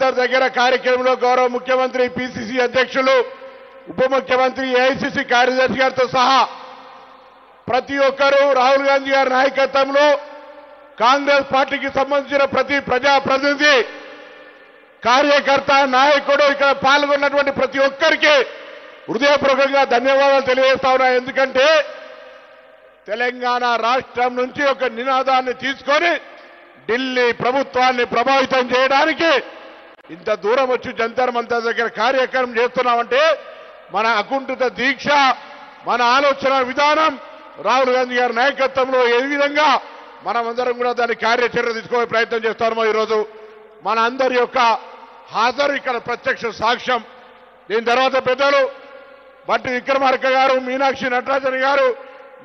మంతర్ దగ్గర కార్యక్రమంలో గౌరవ ముఖ్యమంత్రి పిసిసి అధ్యక్షులు ఉప ముఖ్యమంత్రి ఏఐసిసి కార్యదర్శి గారితో సహా ప్రతి ఒక్కరూ రాహుల్ గాంధీ గారి నాయకత్వంలో కాంగ్రెస్ పార్టీకి సంబంధించిన ప్రతి ప్రజాప్రతినిధి కార్యకర్త నాయకుడు ఇక్కడ పాల్గొన్నటువంటి ప్రతి ఒక్కరికి హృదయపూర్వకంగా ధన్యవాదాలు తెలియజేస్తా ఉన్నా. ఎందుకంటే తెలంగాణ రాష్ట్రం నుంచి ఒక నినాదాన్ని తీసుకొని ఢిల్లీ ప్రభుత్వాన్ని ప్రభావితం చేయడానికి ఇంత దూరం వచ్చి జంతర్ మంతర్ దగ్గర కార్యక్రమం చేస్తున్నామంటే మన అకుంఠిత దీక్ష, మన ఆలోచన విధానం రాహుల్ గాంధీ గారి నాయకత్వంలో ఏ విధంగా మనమందరం కూడా దాని కార్యాచరణ తీసుకోవే ప్రయత్నం చేస్తామో ఈరోజు మన అందరి యొక్క హాజరు ఇక్కడ ప్రత్యక్ష సాక్ష్యం. దీని తర్వాత పెద్దలు బట్టి విక్రమార్క గారు, మీనాక్షి నటరాజన్ గారు,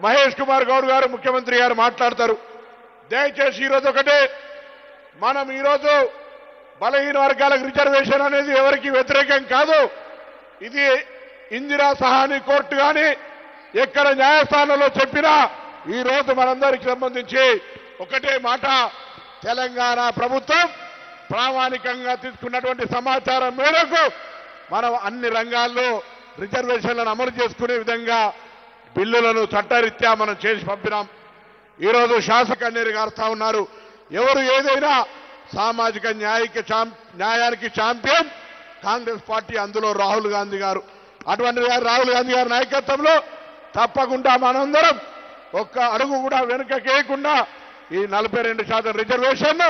మహేష్ కుమార్ గౌడ్ గారు, ముఖ్యమంత్రి గారు మాట్లాడతారు. దయచేసి ఈరోజు ఒకటే, మనం ఈరోజు బలహీన వర్గాలకు రిజర్వేషన్ అనేది ఎవరికి వ్యతిరేకం కాదు. ఇది ఇందిరా సహాని కోర్టు కానీ ఎక్కడ న్యాయస్థానంలో చెప్పినా ఈ రోజు మనందరికి సంబంధించి ఒకటే మాట, తెలంగాణ ప్రభుత్వం ప్రామాణికంగా తీసుకున్నటువంటి సమాచారం మేరకు మనం అన్ని రంగాల్లో రిజర్వేషన్లను అమలు చేసుకునే విధంగా బిల్లులను చట్టరీత్యా మనం చేసి పంపినాం. ఈరోజు శాసకన్నేరు గారుతా ఉన్నారు, ఎవరు ఏదైనా సామాజిక న్యాయానికి ఛాంపియన్ కాంగ్రెస్ పార్టీ, అందులో రాహుల్ గాంధీ గారు. అటువంటి రాహుల్ గాంధీ గారి నాయకత్వంలో తప్పకుండా మనందరం ఒక్క అడుగు కూడా వెనుకకేయకుండా ఈ 42% రిజర్వేషన్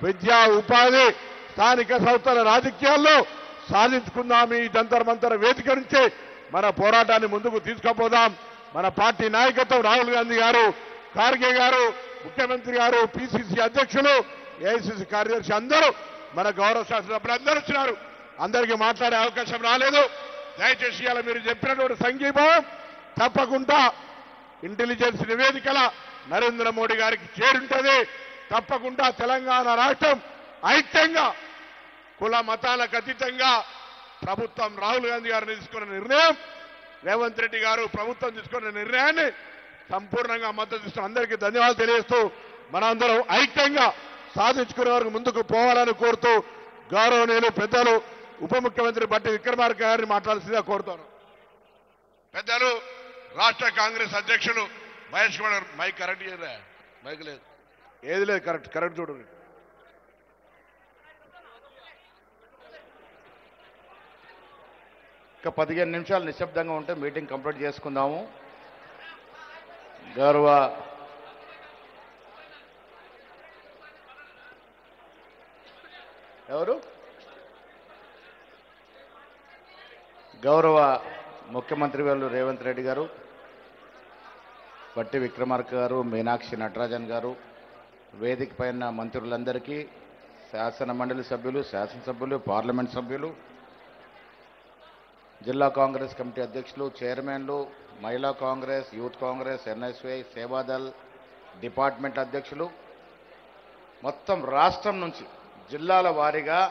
విద్యా, ఉపాధి, స్థానిక సంస్థల రాజకీయాల్లో సాధించుకుందాం. ఈ జంతర్ మంతర్ వేదిక నుంచి మన పోరాటాన్ని ముందుకు తీసుకుపోదాం. మన పార్టీ నాయకత్వం రాహుల్ గాంధీ గారు, ఖార్గే గారు, ముఖ్యమంత్రి గారు, పిసిసి అధ్యక్షులు, ఏఐసిసి కార్యదర్శి అందరూ మన గౌరవ శాసనసభ్యులు అందరూ వచ్చినారు. అందరికీ మాట్లాడే అవకాశం రాలేదు. దయచేసి ఇలా మీరు చెప్పినటువంటి సంఘీభావం తప్పకుండా ఇంటెలిజెన్స్ నివేదికల నరేంద్ర మోడీ గారికి చేరుంటది. తప్పకుండా తెలంగాణ రాష్ట్రం ఐక్యంగా కుల మతాలకు అతీతంగా ప్రభుత్వం రాహుల్ గాంధీ గారు తీసుకున్న నిర్ణయం, రేవంత్ రెడ్డి గారు ప్రభుత్వం తీసుకున్న నిర్ణయాన్ని సంపూర్ణంగా మద్దతు ఇస్తూ అందరికీ ధన్యవాదాలు తెలియజేస్తూ మనందరం ఐక్యంగా సాధించుకునే వరకు ముందుకు పోవాలని కోరుతూ గౌరవనీయులు పెద్దలు ఉప ముఖ్యమంత్రి బట్టి విక్రమార్క గారిని మాట్లాడాల్సిందిగా కోరుతాను. పెద్దలు రాష్ట్ర కాంగ్రెస్ అధ్యక్షులు మహేష్ కుమార్ గారు, మైక్ కరెక్ట్ చేయరా? మైక్ లేదు, ఏది లేదు, కరెక్ట్ చూడండి. ఇంకా 15 నిమిషాలు నిశ్శబ్దంగా ఉంటే మీటింగ్ కంప్లీట్ చేసుకుందాము. గౌరవ ముఖ్యమంత్రి వాళ్ళు రేవంత్ రెడ్డి గారు, బట్టి విక్రమార్క గారు, మీనాక్షి నటరాజన్ గారు, వేదిక పైన మంత్రులందరికీ, శాసన మండలి సభ్యులు, శాసనసభ్యులు, పార్లమెంట్ సభ్యులు, జిల్లా కాంగ్రెస్ కమిటీ అధ్యక్షులు, చైర్మన్లు, మహిళా కాంగ్రెస్, యూత్ కాంగ్రెస్, ఎన్ఎస్వై, సేవాదల్ డిపార్ట్మెంట్ అధ్యక్షులు, మొత్తం రాష్ట్రం నుంచి జిల్లాల వారీగా